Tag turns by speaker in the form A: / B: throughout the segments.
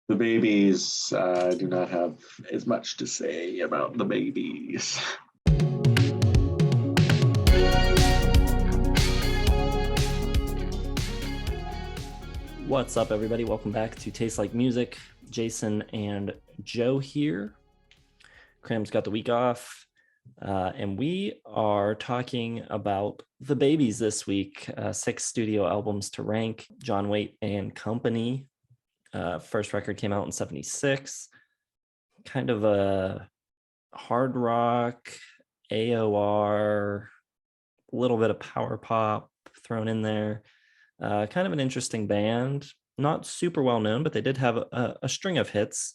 A: The babies, I do not have as much to say about the babies.
B: What's up, everybody? Welcome back to Taste Like Music. Jason and Joe here. Cram's got the week off, and we are talking about the babies this week. 6 studio albums to rank. John Waite and Company. First record came out in '76. Kind of a hard rock, AOR, a little bit of power pop thrown in there. Kind of an interesting band, not super well known, but they did have a string of hits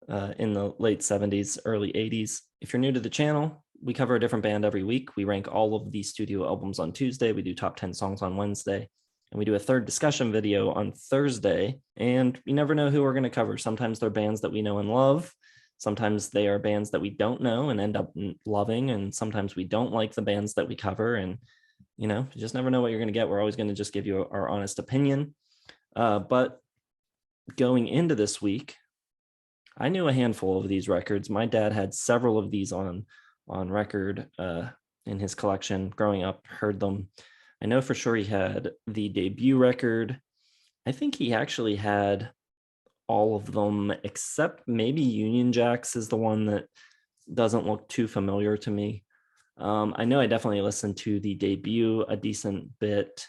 B: in the late 70s, early 80s. If you're new to the channel, we cover a different band every week. We rank all of the studio albums on Tuesday. We do top 10 songs on Wednesday. And we do a third discussion video on Thursday. And you never know who we're going to cover. Sometimes they're bands that we know and love. Sometimes they are bands that we don't know and end up loving. And sometimes we don't like the bands that we cover. And you just never know what you're going to get. We're always going to just give you our honest opinion. But going into this week, I knew a handful of these records. My dad had several of these on record in his collection growing up, heard them. I know for sure he had the debut record. I think he actually had all of them except maybe Union Jacks is the one that doesn't look too familiar to me. I know I definitely listened to the debut a decent bit.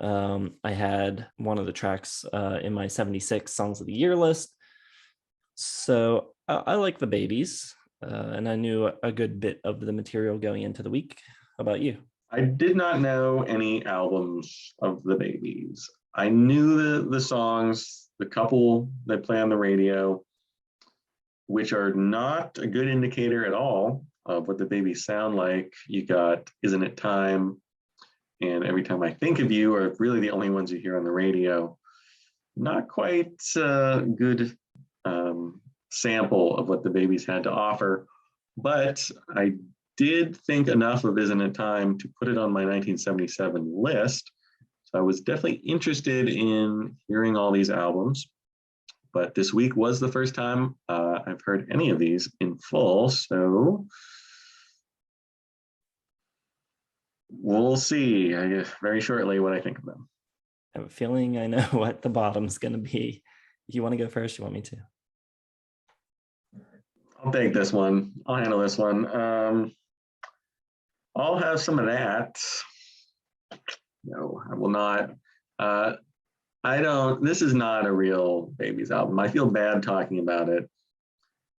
B: I had one of the tracks in my 76 Songs of the Year list. So I like the babies, and I knew a good bit of the material going into the week. How about you?
A: I did not know any albums of the babies. I knew the songs, the couple that play on the radio, which are not a good indicator at all of what the babies sound like. You got Isn't It Time and Every Time I Think of You are really the only ones you hear on the radio. Not quite a good sample of what the babies had to offer, but I did think enough of Isn't It Time to put it on my 1977 list. So I was definitely interested in hearing all these albums. But this week was the first time I've heard any of these in full, so we'll see very shortly what I think of them.
B: I have a feeling I know what the bottom's going to be. You want to go first? You want me to?
A: I'll take this one. I'll handle this one. I'll have some of that. No, I will not. This is not a real babies album. I feel bad talking about it.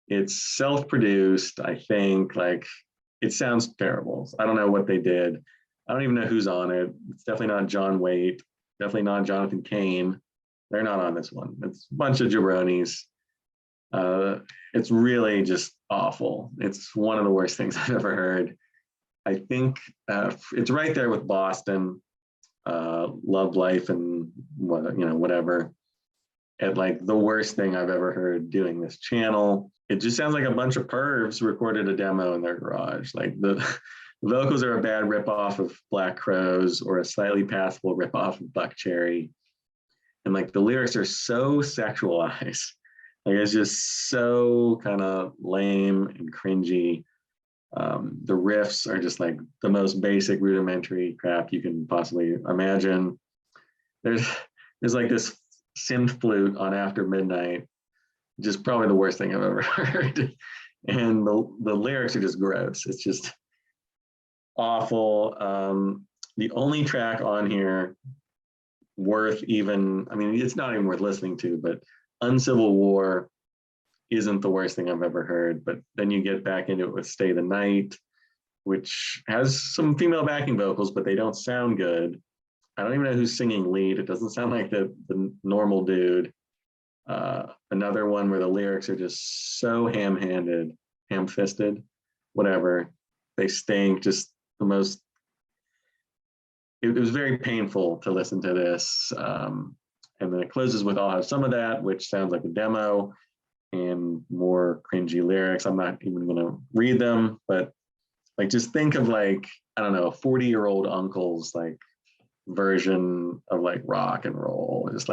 A: It's self-produced, I think. It sounds terrible. I don't know what they did. I don't even know who's on it. It's definitely not John Waite, definitely not Jonathan Cain. They're not on this one. It's a bunch of jabronis. It's really just awful. It's one of the worst things I've ever heard. I think it's right there with Boston, Love Life, and whatever. At the worst thing I've ever heard doing this channel. It just sounds like a bunch of pervs recorded a demo in their garage. The vocals are a bad ripoff of Black Crowes or a slightly passable ripoff of Buck Cherry. And the lyrics are so sexualized. It's just so kind of lame and cringy. The riffs are just the most basic rudimentary crap you can possibly imagine. There's this synth flute on After Midnight, just probably the worst thing I've ever heard. And the lyrics are just gross. It's just awful. The only track on here worth it's not even worth listening to, but Uncivil War isn't the worst thing I've ever heard. But then you get back into it with Stay the Night, which has some female backing vocals, but they don't sound good. I don't even know who's singing lead. It doesn't sound like the normal dude. Another one where the lyrics are just so ham-fisted, whatever. They stink, just the most. It was very painful to listen to this. And then it closes with I'll Have Some of That, which sounds like a demo and more cringy lyrics. I'm not even going to read them, but just think of I don't know, a 40-year-old uncle's version of rock and roll, just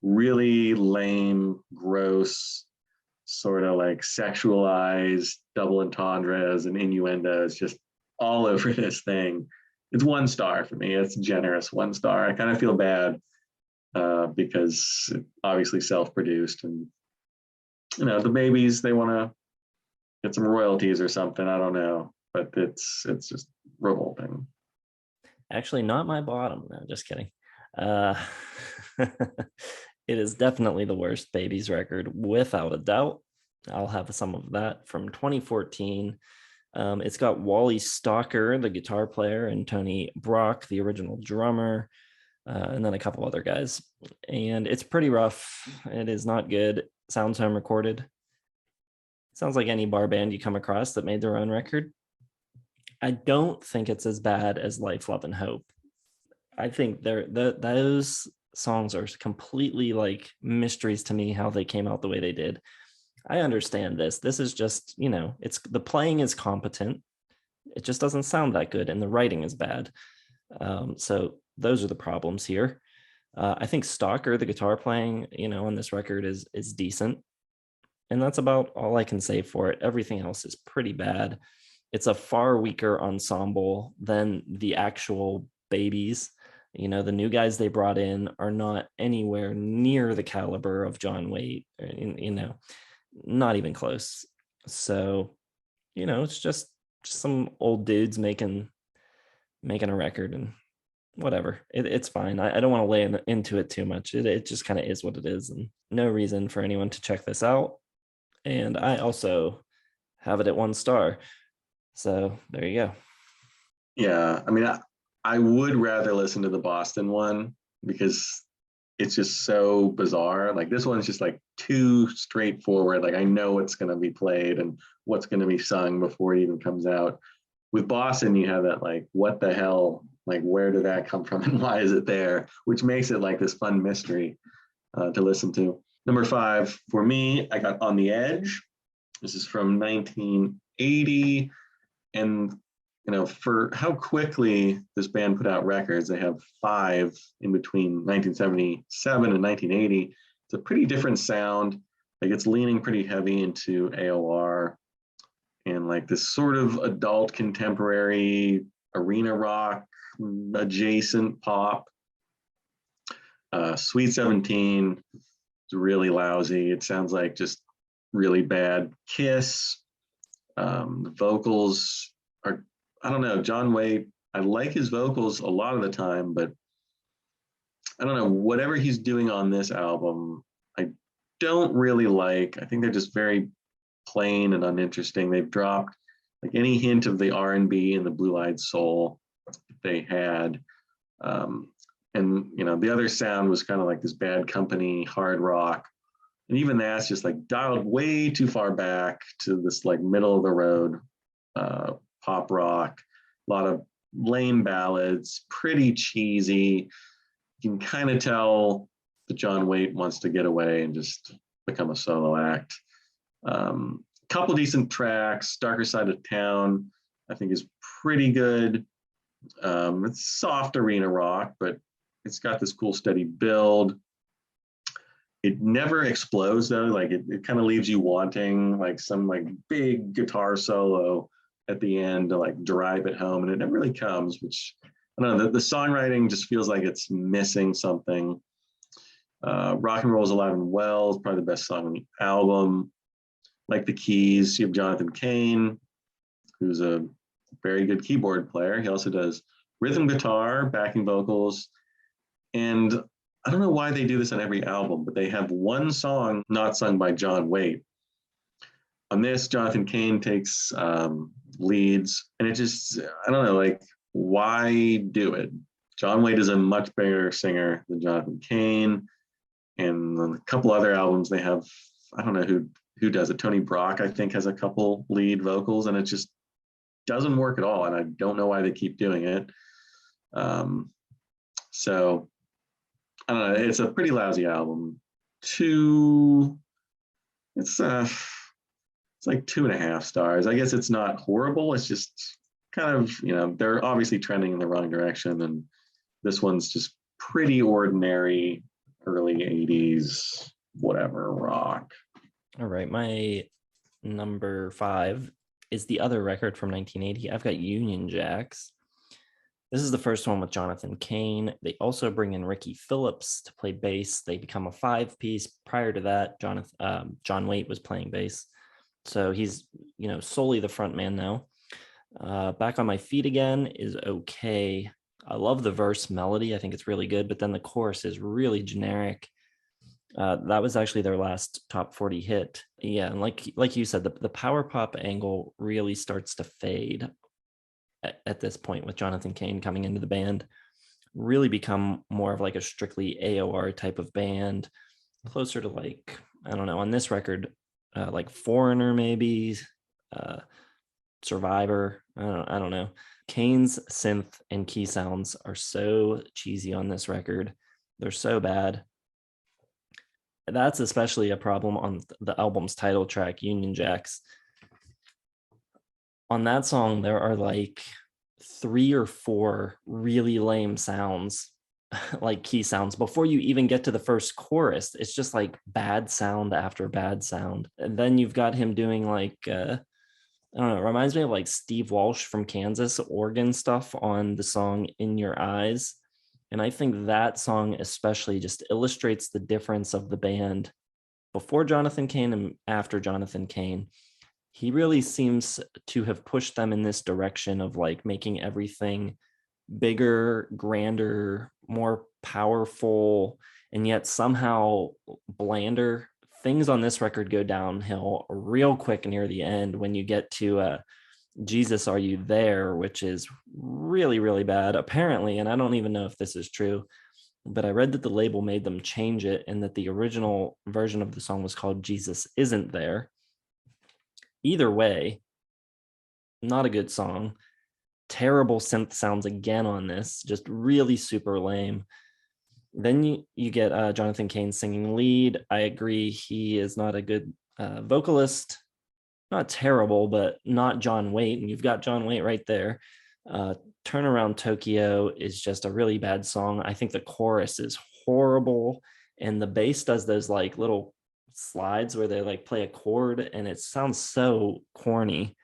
A: really lame, gross, sort of like sexualized double entendres and innuendos just all over this thing. It's 1 star for me. It's generous 1 star. I kind of feel bad because it obviously self-produced, and the Babies, they want to get some royalties or something. I don't know, but it's just revolting.
B: Actually, not my bottom. No, just kidding. It is definitely the worst Babies record, without a doubt. I'll have some of that from 2014. It's got Wally Stocker, the guitar player, and Tony Brock, the original drummer, and then a couple other guys. And it's pretty rough. It is not good. Sounds home recorded. Sounds like any bar band you come across that made their own record. I don't think it's as bad as Life, Love, and Hope. I think those songs are completely like mysteries to me, how they came out the way they did. I understand this. This is just, it's the playing is competent. It just doesn't sound that good, and the writing is bad. So those are the problems here. I think Stocker, the guitar playing, on this record is decent. And that's about all I can say for it. Everything else is pretty bad. It's a far weaker ensemble than the actual Babies. The new guys they brought in are not anywhere near the caliber of John Waite, not even close. So, it's just some old dudes making a record, and whatever. It's fine. I don't want to lay into it too much. It just kind of is what it is, and no reason for anyone to check this out. And I also have it at 1 star. So there you go.
A: Yeah, I mean, I would rather listen to the Boston one because it's just so bizarre. Like, this one's just like too straightforward. Like, I know what's going to be played and what's going to be sung before it even comes out. With Boston, you have that like, what the hell? Like, where did that come from and why is it there? Which makes it like this fun mystery to listen to. Number 5 for me, I got On the Edge. This is from 1980, and for how quickly this band put out records, they have 5 in between 1977 and 1980. It's a pretty different sound. Like, it's leaning pretty heavy into AOR and like this sort of adult contemporary arena rock adjacent pop. Sweet 17 is really lousy. It sounds like just really bad Kiss. The vocals are, I don't know, John Waite, I like his vocals a lot of the time, but I don't know, whatever he's doing on this album, I don't really like. I think they're just very plain and uninteresting. They've dropped like any hint of the R&B and the blue-eyed soul they had. And the other sound was kind of like this Bad Company hard rock. And even that's just like dialed way too far back to this like middle of the road pop rock. A lot of lame ballads, pretty cheesy. You can kind of tell that John Waite wants to get away and just become a solo act. Couple decent tracks. Darker Side of Town, I think, is pretty good. It's soft arena rock, but it's got this cool steady build. It never explodes though. Like it kind of leaves you wanting like some like big guitar solo at the end to like drive it home, and it never really comes, which I don't know, the songwriting just feels like it's missing something. Rock and Roll is Alive and Well is probably the best song on the album. Like the keys, you have Jonathan Cain, who's a very good keyboard player. He also does rhythm guitar, backing vocals, and I don't know why they do this on every album, but they have one song not sung by John Waite. On this, Jonathan Cain takes leads, and it just, I don't know, like, why do it? John Waite is a much better singer than Jonathan Cain, and on a couple other albums they have, I don't know who does it. Tony Brock, I think, has a couple lead vocals, and it just doesn't work at all, and I don't know why they keep doing it. So I don't know, it's a pretty lousy album. It's like 2.5 stars. I guess it's not horrible. It's just kind of, they're obviously trending in the wrong direction, and this one's just pretty ordinary. early 80s, whatever, rock.
B: All right, my number 5 is the other record from 1980. I've got Union Jacks. This is the first one with Jonathan Cain. They also bring in Ricky Phillips to play bass. They become a 5-piece. Prior to that, John Waite was playing bass. So he's, solely the front man now. Back on My Feet Again is okay. I love the verse melody. I think it's really good, but then the chorus is really generic. That was actually their last top 40 hit. Yeah, and like you said, the power pop angle really starts to fade at this point with Jonathan Cain coming into the band. Really become more of like a strictly AOR type of band, closer to like, I don't know, on this record, like Foreigner maybe, Survivor. I don't know. Cain's synth and key sounds are so cheesy on this record. They're so bad. That's especially a problem on the album's title track, Union Jacks. On that song, there are like 3 or 4 really lame sounds, like key sounds, before you even get to the first chorus. It's just like bad sound after bad sound. And then you've got him doing like, I don't know, it reminds me of like Steve Walsh from Kansas organ stuff on the song In Your Eyes. And I think that song especially just illustrates the difference of the band before Jonathan Cain and after Jonathan Cain. He really seems to have pushed them in this direction of like making everything bigger, grander, more powerful, and yet somehow blander. Things on this record go downhill real quick near the end when you get to Jesus, Are You There?, which is really, really bad, apparently. And I don't even know if this is true, but I read that the label made them change it and that the original version of the song was called Jesus Isn't There. Either way, not a good song. Terrible synth sounds again on this, just really super lame. Then you get Jonathan Cain singing lead. I agree, he is not a good vocalist. Not terrible, but not John Waite. And you've got John Waite right there. Turnaround Tokyo is just a really bad song. I think the chorus is horrible. And the bass does those like little slides where they like play a chord and it sounds so corny.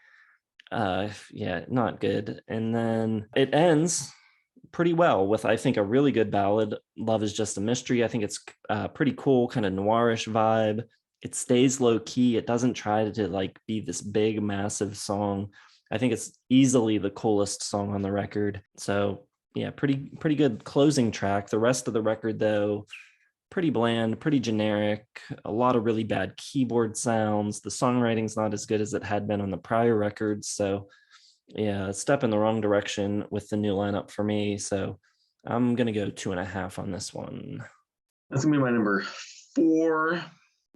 B: Yeah, not good. And then it ends pretty well with, I think, a really good ballad, Love Is Just a Mystery. I think it's pretty cool, kind of noirish vibe. It stays low key. It doesn't try to like be this big, massive song. I think it's easily the coolest song on the record. So yeah, pretty good closing track. The rest of the record, though, pretty bland, pretty generic, a lot of really bad keyboard sounds. The songwriting's not as good as it had been on the prior records. So yeah, a step in the wrong direction with the new lineup for me. So I'm going to go 2.5 on this one.
A: That's going to be my number 4.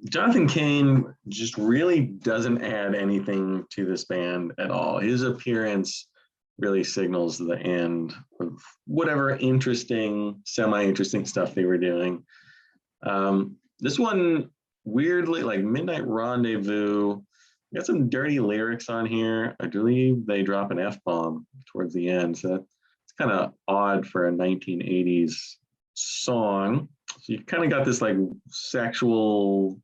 A: Jonathan Cain just really doesn't add anything to this band at all. His appearance really signals the end of whatever interesting, semi-interesting stuff they were doing. This one, weirdly, like Midnight Rendezvous, got some dirty lyrics on here. I believe they drop an F-bomb towards the end. So it's kind of odd for a 1980s song. So you kind of got this like sexual,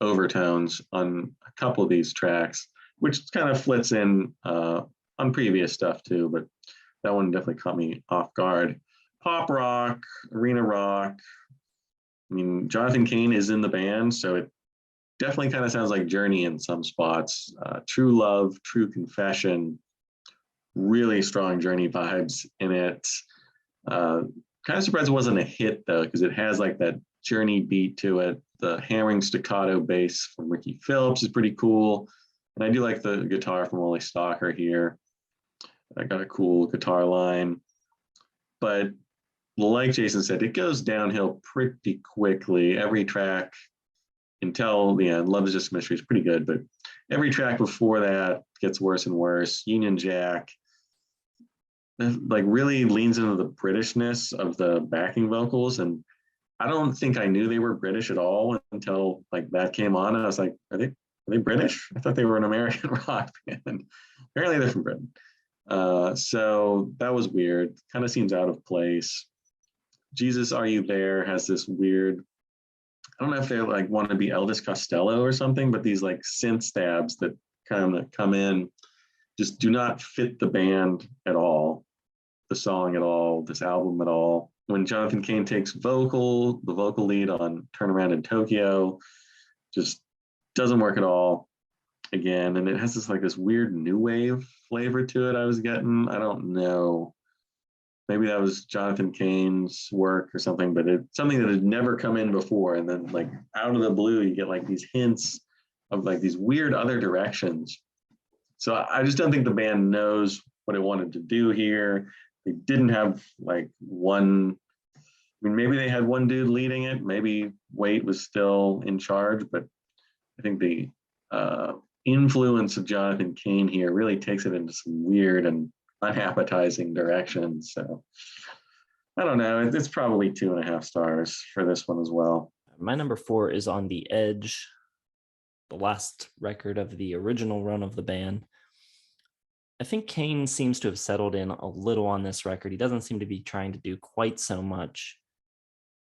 A: overtones on a couple of these tracks, which kind of flits in on previous stuff too, but that one definitely caught me off guard. Pop rock, arena rock. I mean, Jonathan Cain is in the band, so it definitely kind of sounds like Journey in some spots. True Love, True Confession, really strong Journey vibes in it. Kind of surprised it wasn't a hit though, because it has like that Journey beat to it. The hammering staccato bass from Ricky Phillips is pretty cool. And I do like the guitar from Wally Stocker here. I got a cool guitar line. But like Jason said, it goes downhill pretty quickly. Every track until the end, Love Is Just a Mystery is pretty good, but every track before that gets worse and worse. Union Jack like really leans into the Britishness of the backing vocals, and I don't think I knew they were British at all until like that came on. And I was like, are they British? I thought they were an American rock band. Apparently they're from Britain. So that was weird. Kind of seems out of place. Jesus, Are You There has this weird, I don't know if they like want to be Elvis Costello or something, but these like synth stabs that kind of come in just do not fit the band at all, the song at all, this album at all. When Jonathan Cain takes the vocal lead on Turn Around in Tokyo, just doesn't work at all again. And it has this weird new wave flavor to it I was getting. I don't know. Maybe that was Jonathan Cain's work or something, but it's something that had never come in before. And then like out of the blue, you get like these hints of like these weird other directions. So I just don't think the band knows what it wanted to do here. They didn't have like one, I mean, maybe they had one dude leading it. Maybe Waite was still in charge, but I think the influence of Jonathan Cain here really takes it into some weird and unappetizing directions. So I don't know. It's probably 2.5 stars for this one as well.
B: My number 4 is On the Edge, the last record of the original run of the band. I think Cain seems to have settled in a little on this record. He doesn't seem to be trying to do quite so much.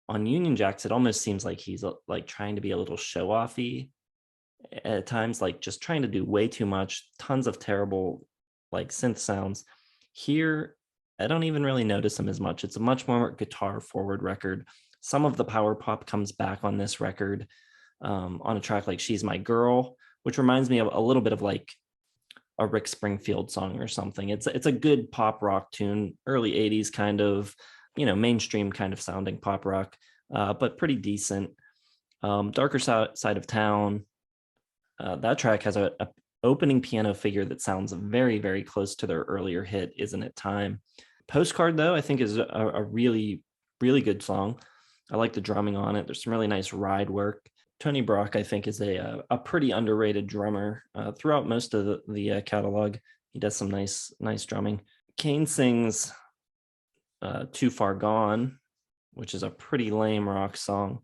B: On Union Jacks, it almost seems like he's like trying to be a little show-offy at times, like just trying to do way too much, tons of terrible like synth sounds. Here, I don't even really notice him as much. It's a much more guitar forward record. Some of the power pop comes back on this record, on a track like She's My Girl, which reminds me of a little bit of like a Rick Springfield song or something. It's a good pop rock tune, early 80s kind of, mainstream kind of sounding pop rock, but pretty decent. Darker Side of Town, that track has a opening piano figure that sounds very, very close to their earlier hit, Isn't It Time? Postcard, though, I think is a really, really good song. I like the drumming on it. There's some really nice ride work. Tony Brock, I think, is a pretty underrated drummer throughout most of the catalog. He does some nice drumming. Cain sings Too Far Gone, which is a pretty lame rock song.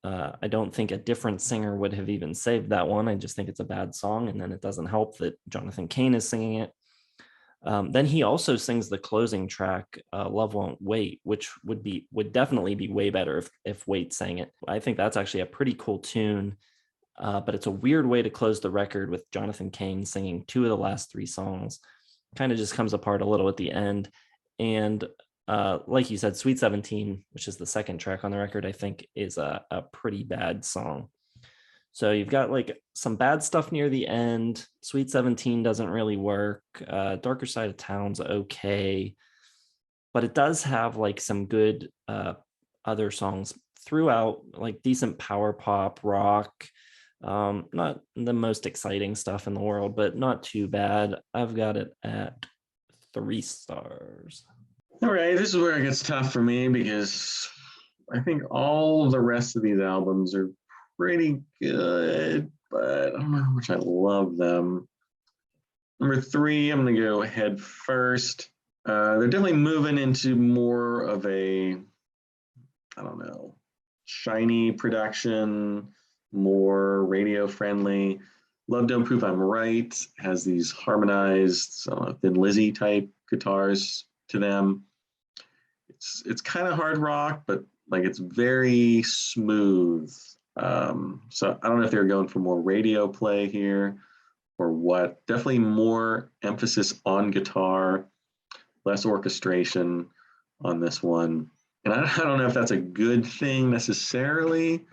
B: I don't think a different singer would have even saved that one. I just think it's a bad song, and then it doesn't help that Jonathan Cain is singing it. Then he also sings the closing track, Love Won't Wait, which would definitely be way better if Waite sang it. I think that's actually a pretty cool tune, but it's a weird way to close the record with Jonathan Cain singing 2 of the last 3 songs. Kind of just comes apart a little at the end. And like you said, Sweet 17, which is the second track on the record, I think is a pretty bad song. So you've got like some bad stuff near the end. Sweet 17 doesn't really work. Darker Side of Town's okay, but it does have like some good other songs throughout, like decent power pop rock. Not the most exciting stuff in the world, but not too bad. I've got it at 3 stars.
A: All right, this is where it gets tough for me because I think all the rest of these albums are pretty good, but I don't know how much I love them. Number 3, I'm going to go Head First. They're definitely moving into more of a, I don't know, shiny production, more radio friendly. Love Don't Prove I'm Right has these harmonized Thin Lizzy type guitars to them. It's kind of hard rock, but like it's very smooth. So I don't know if they're going for more radio play here or what. Definitely more emphasis on guitar, less orchestration on this one. And I don't know if that's a good thing necessarily.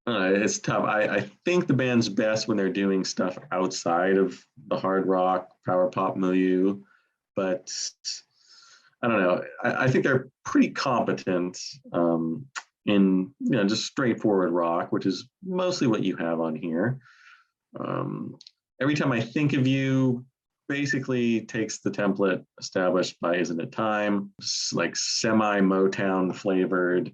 A: It's tough. I think the band's best when they're doing stuff outside of the hard rock, power pop milieu, but I don't know. I think they're pretty competent in just straightforward rock, which is mostly what you have on here. Every Time I Think of You basically takes the template established by Isn't It Time, like semi-Motown flavored,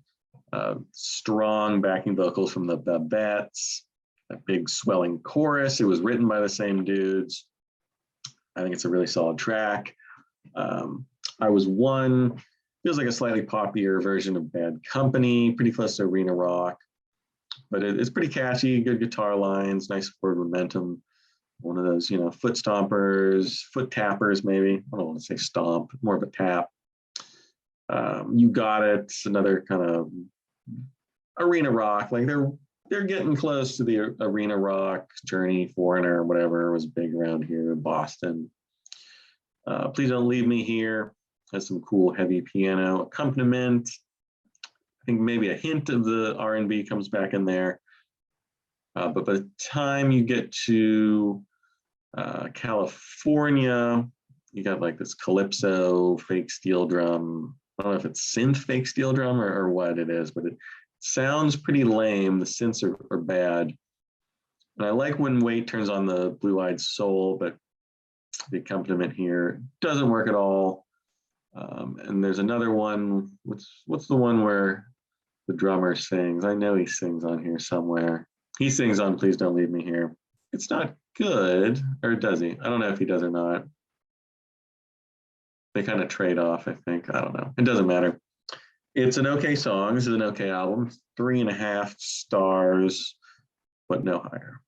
A: strong backing vocals from the Babettes, a big swelling chorus. It was written by the same dudes. I think it's a really solid track. I Was One feels like a slightly poppier version of Bad Company, pretty close to arena rock, but it's pretty catchy, good guitar lines, nice forward momentum. One of those, foot stompers, foot tappers, maybe. I don't want to say stomp, more of a tap. You Got It, another kind of arena rock. Like they're getting close to the arena rock. Journey, Foreigner, whatever was big around here in Boston. Please Don't Leave Me Here has some cool heavy piano accompaniment. I think maybe a hint of the R&B comes back in there. But by the time you get to California, you got like this calypso fake steel drum. I don't know if it's synth fake steel drum or what it is, but it sounds pretty lame. The synths are bad. And I like when Waite turns on the Blue-Eyed Soul, but the accompaniment here doesn't work at all. And there's another one. What's the one where the drummer sings? I know he sings on here somewhere. He sings on Please Don't Leave Me Here. It's not good, or does he? I don't know if he does or not. They kind of trade off, I think. I don't know. It doesn't matter. It's an okay song. This is an okay album. 3.5 stars, but no higher.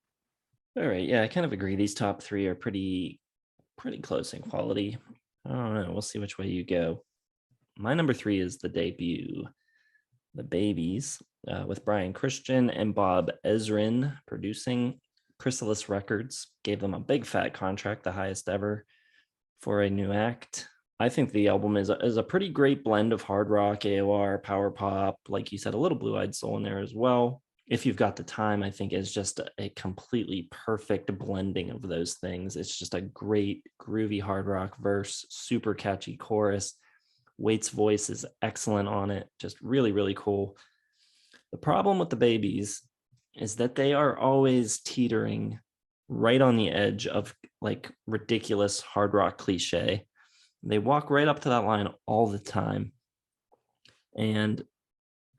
B: All right. Yeah, I kind of agree. These top three are pretty close in quality. I don't know. We'll see which way you go. My number 3 is the debut, The Babies, with Brian Christian and Bob Ezrin producing. Chrysalis Records gave them a big fat contract, the highest ever for a new act. I think the album is a pretty great blend of hard rock, AOR, power pop, like you said, a little Blue-Eyed Soul in there as well. If you've got the time, I think is just a completely perfect blending of those things. It's just a great groovy hard rock verse, super catchy chorus. Waite's voice is excellent on it, just really, really cool. The problem with the Babies is that they are always teetering right on the edge of like ridiculous hard rock cliche. They walk right up to that line all the time. And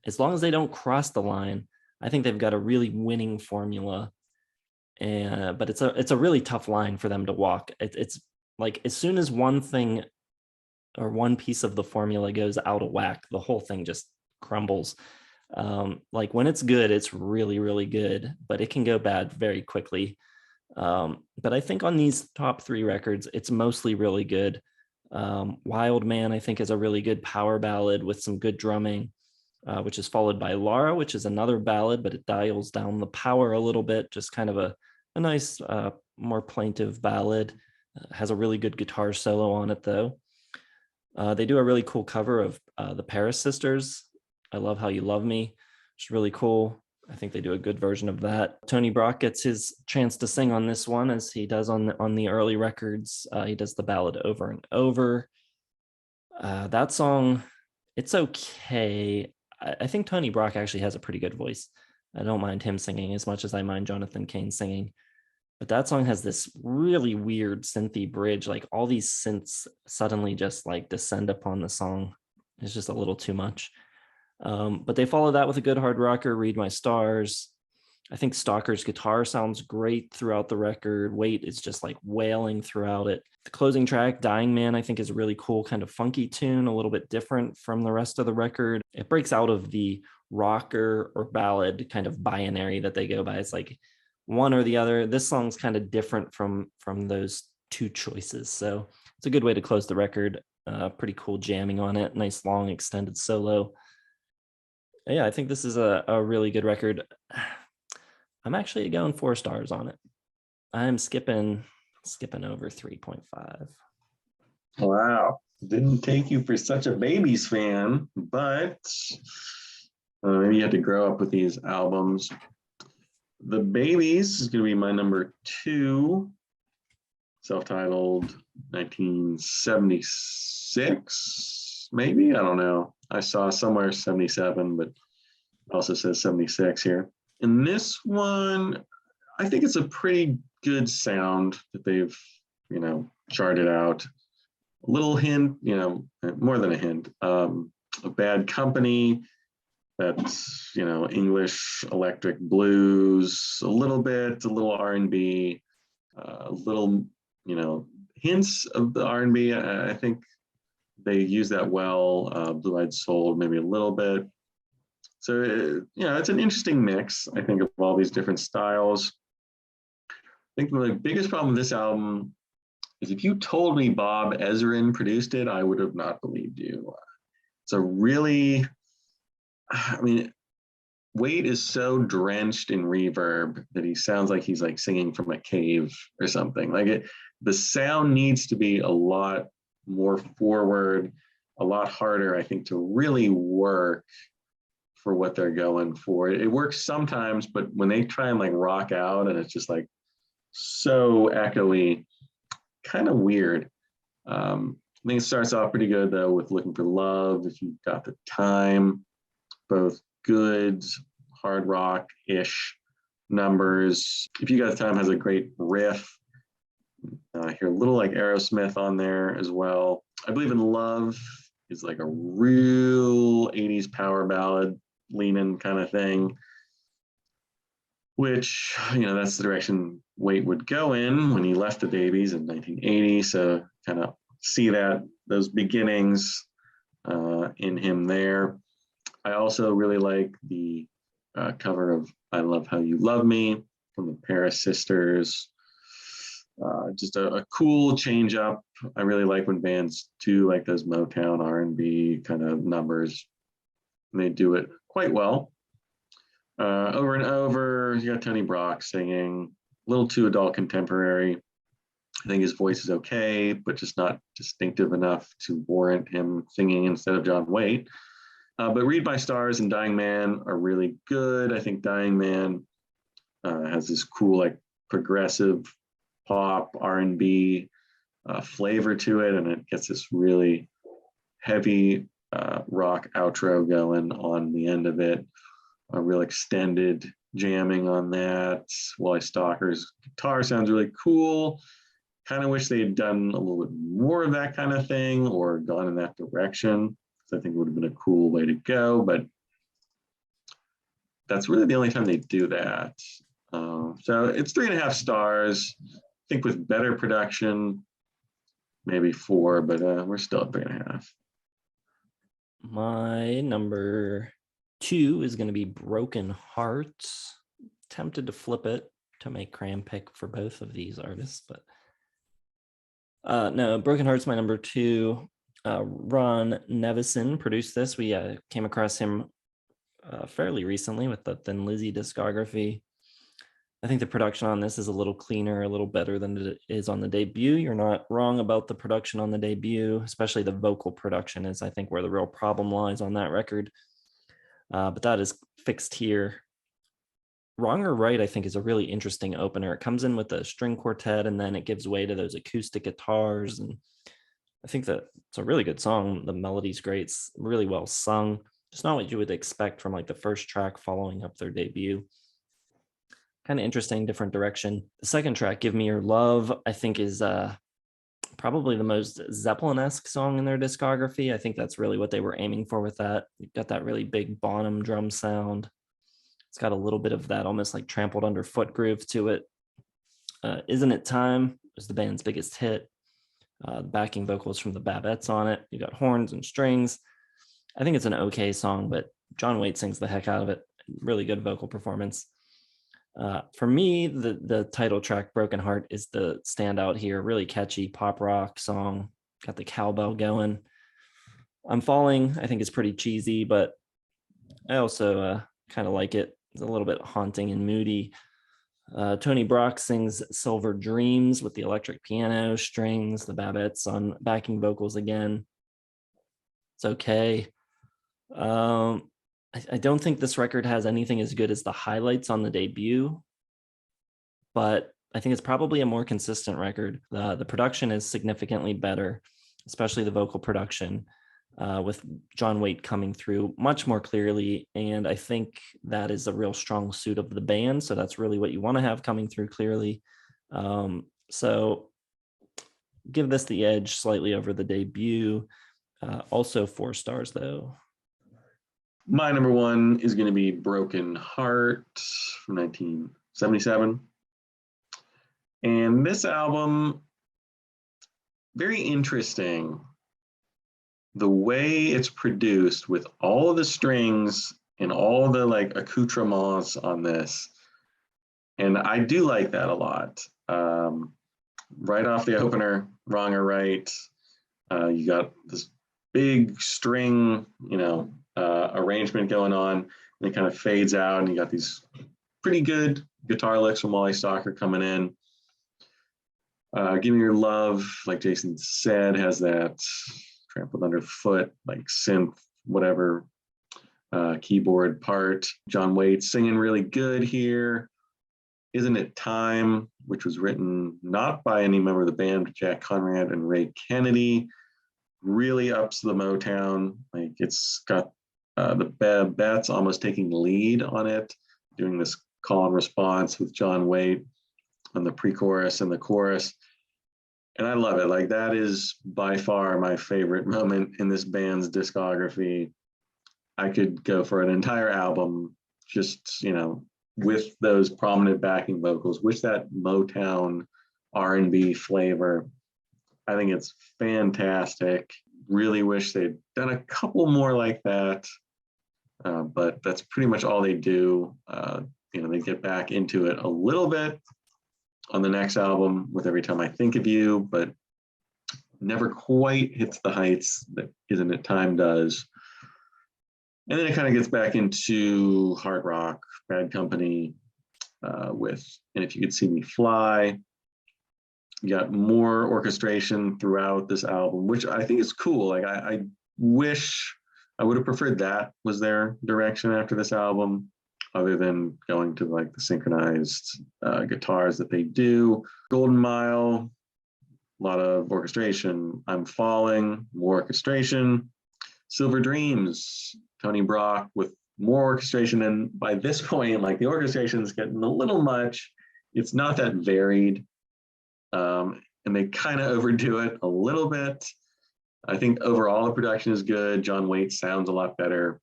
B: as long as they don't cross the line, I think they've got a really winning formula. But it's a really tough line for them to walk. It's like as soon as one thing or one piece of the formula goes out of whack, the whole thing just crumbles. Like when it's good, it's really, really good, but it can go bad very quickly. But I think on these top 3 records, it's mostly really good. Wild Man, I think, is a really good power ballad with some good drumming, which is followed by Laura, which is another ballad, but it dials down the power a little bit, just kind of a nice, more plaintive ballad. Has a really good guitar solo on it, though. They do a really cool cover of the Paris Sisters, I Love How You Love Me, which is really cool. I think they do a good version of that. Tony Brock gets his chance to sing on this one, as he does on the early records. He does the ballad Over and Over. That song, it's okay. I think Tony Brock actually has a pretty good voice. I don't mind him singing as much as I mind Jonathan Cain singing. But that song has this really weird synthy bridge. Like all these synths suddenly just like descend upon the song. It's just a little too much. But they follow that with a good hard rocker, Read My Stars. I think Stocker's guitar sounds great throughout the record. Waite is just like wailing throughout it. The closing track, Dying Man, I think is a really cool kind of funky tune, a little bit different from the rest of the record. It breaks out of the rocker or ballad kind of binary that they go by. It's like one or the other. This song's kind of different from those two choices. So it's a good way to close the record. Pretty cool jamming on it. Nice long extended solo. Yeah, I think this is a really good record. I'm actually going 4 stars on it. I'm skipping over 3.5.
A: Wow. Didn't take you for such a Babies fan, but maybe you had to grow up with these albums. The Babies is going to be my number 2, self-titled 1976, maybe? I don't know. I saw somewhere 77, but it also says 76 here. And this one, I think it's a pretty good sound that they've, charted out. A little hint, more than a hint, a Bad Company, that's, English electric blues, a little R&B, a little, hints of the R&B. I think they use that well. Blue-Eyed Soul, maybe a little bit. So, it's an interesting mix, I think, of all these different styles. I think the biggest problem with this album is if you told me Bob Ezrin produced it, I would have not believed you. It's a really, I mean, Waite is so drenched in reverb that he sounds like he's like singing from a cave or something. The sound needs to be a lot more forward, a lot harder, I think, to really work for what they're going for. It works sometimes, but when they try and like rock out and it's just like so echoey, kind of weird. I think it starts off pretty good though with Looking for Love, If You've Got the Time, both good hard rock-ish numbers. If You Got the Time has a great riff. I hear a little like Aerosmith on there as well. I Believe in Love is like a real 80s power ballad leaning kind of thing, which, that's the direction Waite would go in when he left the Babies in 1980. So kind of see those beginnings in him there. I also really like the cover of I Love How You Love Me from the Paris Sisters. Just a cool change up. I really like when bands do like those Motown R&B kind of numbers, and they do it quite well. Over and Over, you got Tony Brock singing, a little too adult contemporary. I think his voice is okay, but just not distinctive enough to warrant him singing instead of John Waite. But Read My Stars and Dying Man are really good. I think Dying Man has this cool, like progressive pop R&B flavor to it, and it gets this really heavy rock outro going on the end of it. A real extended jamming on that. Wally Stocker's guitar sounds really cool. Kind of wish they had done a little bit more of that kind of thing or gone in that direction. I think it would have been a cool way to go, but that's really the only time they do that. So it's 3.5 stars. I think with better production, maybe 4, but we're still at 3.5.
B: My number 2 is going to be Broken Hearts. Tempted to flip it to make Cram pick for both of these artists, but no, Broken Hearts, my number 2. Ron Nevison produced this. We came across him fairly recently with the Thin Lizzy discography. I think the production on this is a little cleaner, a little better than it is on the debut. You're not wrong about the production on the debut, especially the vocal production is, I think, where the real problem lies on that record. But that is fixed here. Wrong or Right, I think, is a really interesting opener. It comes in with a string quartet, and then it gives way to those acoustic guitars. And I think that it's a really good song. The melody's great. It's really well sung. Just not what you would expect from like the first track following up their debut. Kind of interesting, different direction. The second track, Give Me Your Love, I think is probably the most Zeppelin-esque song in their discography. I think that's really what they were aiming for with that. You've got that really big Bonham drum sound. It's got a little bit of that almost like trampled underfoot groove to it. Isn't It Time is the band's biggest hit. The backing vocals from the Babettes on it. You got horns and strings. I think it's an okay song, but John Waite sings the heck out of it. Really good vocal performance. For me, the title track, Broken Heart, is the standout here. Really catchy pop rock song. Got the cowbell going. I'm Falling, I think, is pretty cheesy, but I also kind of like it. It's a little bit haunting and moody. Tony Brock sings Silver Dreams with the electric piano, strings, the Babettes on backing vocals again. It's okay. I don't think this record has anything as good as the highlights on the debut, but I think it's probably a more consistent record. The production is significantly better, especially the vocal production, with John Waite coming through much more clearly. And I think that is a real strong suit of the band. So that's really what you want to have coming through clearly. So give this the edge slightly over the debut. Also 4 stars though.
A: My number 1 is going to be Broken Heart from 1977. And this album, very interesting. The way it's produced with all of the strings and all the like accoutrements on this. And I do like that a lot. Right off the opener, Wrong or Right, you got this big string, arrangement going on, and it kind of fades out, and you got these pretty good guitar licks from Wally Stocker coming in. Give Me Your Love, like Jason said, has that trampled underfoot, like synth, whatever, keyboard part. John Waite singing really good here. Isn't It Time, which was written not by any member of the band, but Jack Conrad and Ray Kennedy, really ups the Motown. Like it's got the Bats almost taking lead on it, doing this call and response with John Waite on the pre-chorus and the chorus. And I love it. Like that is by far my favorite moment in this band's discography. I could go for an entire album just, with those prominent backing vocals, with that Motown R&B flavor. I think it's fantastic. Really wish they'd done a couple more like that, but that's pretty much all they do. They get back into it a little bit on the next album with Every Time I Think of You, but never quite hits the heights that Isn't It Time does. And then it kind of gets back into hard rock, Bad Company, with And If You Could See Me Fly. You got more orchestration throughout this album, which I think is cool. Like I wish I would have preferred that was their direction after this album, other than going to like the synchronized guitars that they do. Golden Mile, a lot of orchestration. I'm Falling, more orchestration. Silver Dreams, Tony Brock with more orchestration. And by this point, like the orchestration is getting a little much. It's not that varied. And they kind of overdo it a little bit. I think overall the production is good. John Waite sounds a lot better,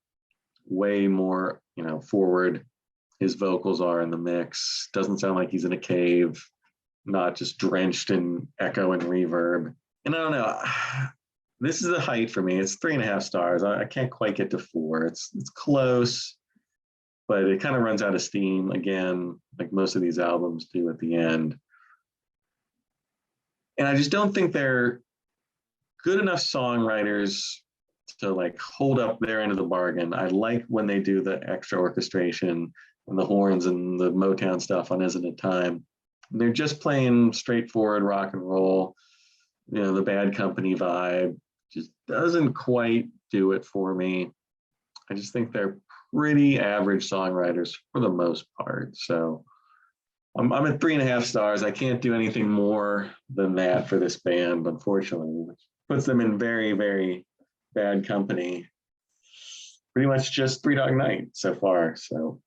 A: way more, forward. His vocals are in the mix. Doesn't sound like he's in a cave, not just drenched in echo and reverb. And I don't know. This is a height for me. It's 3.5 stars. I can't quite get to 4. It's close, but it kind of runs out of steam again, like most of these albums do at the end. And I just don't think they're good enough songwriters to like hold up their end of the bargain. I like when they do the extra orchestration and the horns and the Motown stuff on Isn't It Time. And they're just playing straightforward rock and roll. The Bad Company vibe just doesn't quite do it for me. I just think they're pretty average songwriters for the most part. So I'm at 3.5 stars. I can't do anything more than that for this band, unfortunately, which puts them in very, very bad company. Pretty much just Three Dog Night so far. So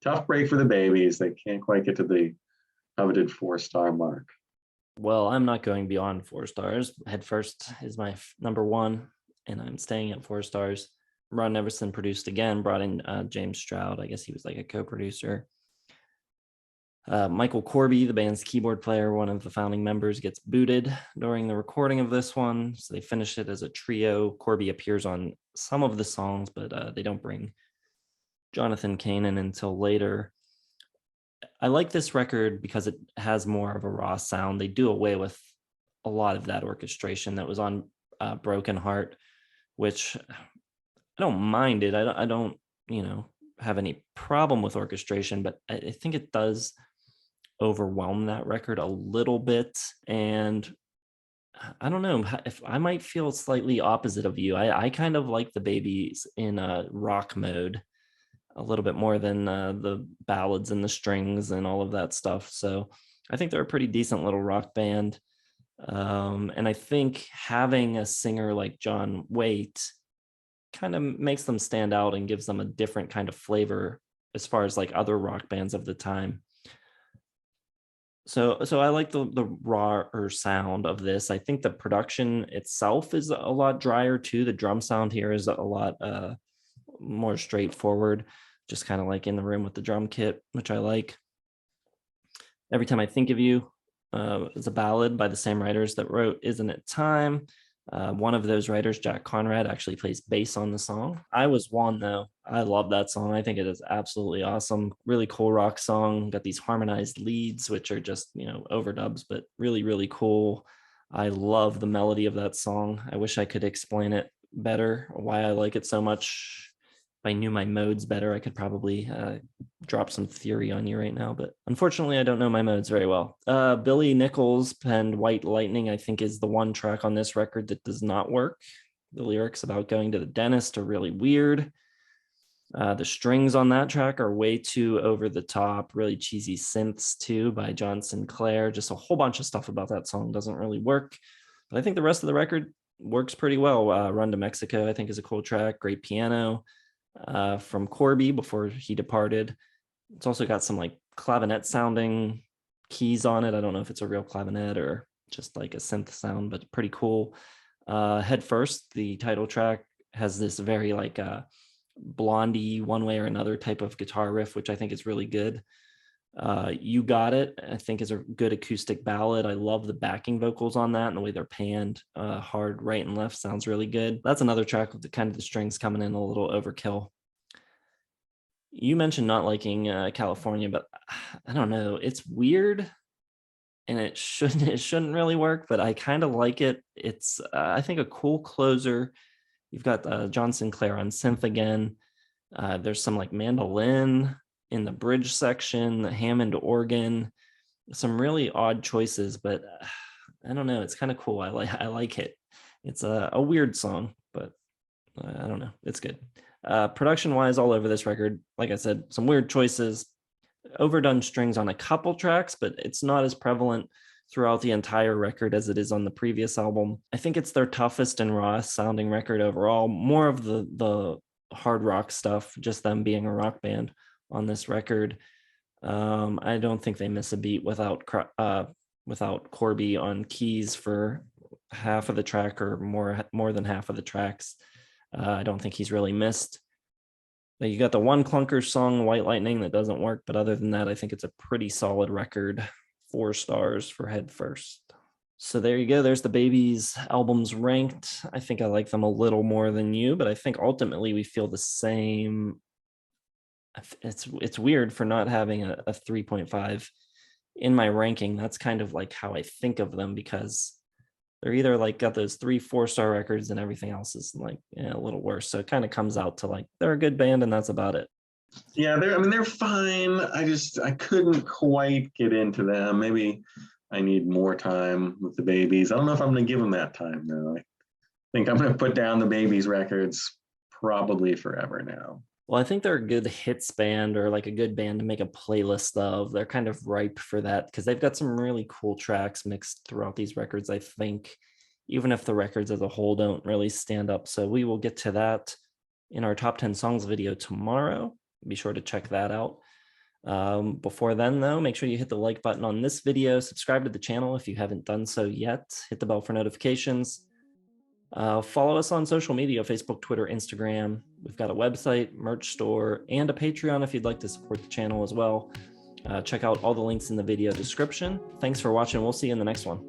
A: tough break for the Babies. They can't quite get to the coveted 4-star mark.
B: Well, I'm not going beyond 4 stars. Head First is my number 1, and I'm staying at 4 stars. Ron Neverson produced again, brought in James Stroud. I guess he was like a co-producer. Michael Corby, the band's keyboard player, one of the founding members, gets booted during the recording of this one. So they finish it as a trio. Corby appears on some of the songs, but they don't bring Jonathan Cain in until later. I like this record because it has more of a raw sound. They do away with a lot of that orchestration that was on Broken Heart, which I don't mind it. I don't have any problem with orchestration, but I think it does overwhelm that record a little bit. And I don't know if I might feel slightly opposite of you. I kind of like the Babies in rock mode a little bit more than the ballads and the strings and all of that stuff. So I think they're a pretty decent little rock band. And I think having a singer like John Waite kind of makes them stand out and gives them a different kind of flavor as far as like other rock bands of the time. So I like the rawer sound of this. I think the production itself is a lot drier too. The drum sound here is a lot more straightforward, just kind of like in the room with the drum kit, which I like. Every Time I Think of You is a ballad by the same writers that wrote Isn't It Time. One of those writers, Jack Conrad, actually plays bass on the song. I Was One, though. I love that song. I think it is absolutely awesome. Really cool rock song. Got these harmonized leads, which are just, overdubs, but really, really cool. I love the melody of that song. I wish I could explain it better, why I like it so much. If I knew my modes better, I could probably drop some theory on you right now, but unfortunately I don't know my modes very well. Billy Nichols penned White Lightning, I think is the one track on this record that does not work. The lyrics about going to the dentist are really weird. The strings on that track are way too over the top, really cheesy synths too by John Sinclair. Just a whole bunch of stuff about that song doesn't really work. But I think the rest of the record works pretty well. Run to Mexico, I think, is a cool track. Great piano from Corby before he departed. It's also got some like clavinet sounding keys on it. I don't know if it's a real clavinet or just like a synth sound, but pretty cool. Head First, the title track, has this very like Blondie one way or another type of guitar riff, which I think is really good. You Got It, I think, is a good acoustic ballad. I love the backing vocals on that and the way they're panned hard right and left sounds really good. That's another track with the kind of the strings coming in a little overkill. You mentioned not liking California, but I don't know, it's weird and it shouldn't really work, but I kind of like it. It's I think a cool closer. You've got John Sinclair on synth again. There's some like mandolin in the bridge section, the Hammond organ, some really odd choices, but I don't know. It's kind of cool. I like it. It's a weird song, but I don't know. It's good. Production wise, all over this record, like I said, some weird choices, overdone strings on a couple tracks, but it's not as prevalent throughout the entire record as it is on the previous album. I think it's their toughest and rawest sounding record overall. More of the hard rock stuff, just them being a rock band on this record. I don't think they miss a beat without Corby on keys for half of the track or more than half of the tracks. I don't think he's really missed. You got the one clunker song, White Lightning, that doesn't work, but other than that, I think it's a pretty solid record. 4 stars for Head First. So there you go. There's the Babies albums ranked. I think I like them a little more than you, but I think ultimately we feel the same. It's weird for not having a 3.5 in my ranking. That's kind of like how I think of them, because they're either like got those 3-4-star records and everything else is like a little worse. So it kind of comes out to like they're a good band and that's about it.
A: Yeah, they're fine. I couldn't quite get into them. Maybe I need more time with the Babies. I don't know if I'm going to give them that time though. I think I'm going to put down the Babies records probably forever now.
B: Well, I think they're a good hits band, or like a good band to make a playlist of. They're kind of ripe for that because they've got some really cool tracks mixed throughout these records, I think, even if the records as a whole don't really stand up. So we will get to that in our top 10 songs video tomorrow. Be sure to check that out. Before then, though, make sure you hit the like button on this video. Subscribe to the channel if you haven't done so yet. Hit the bell for notifications. Follow us on social media, Facebook, Twitter, Instagram. We've got a website, merch store, and a Patreon if you'd like to support the channel as well. Check out all the links in the video description. Thanks for watching. We'll see you in the next one.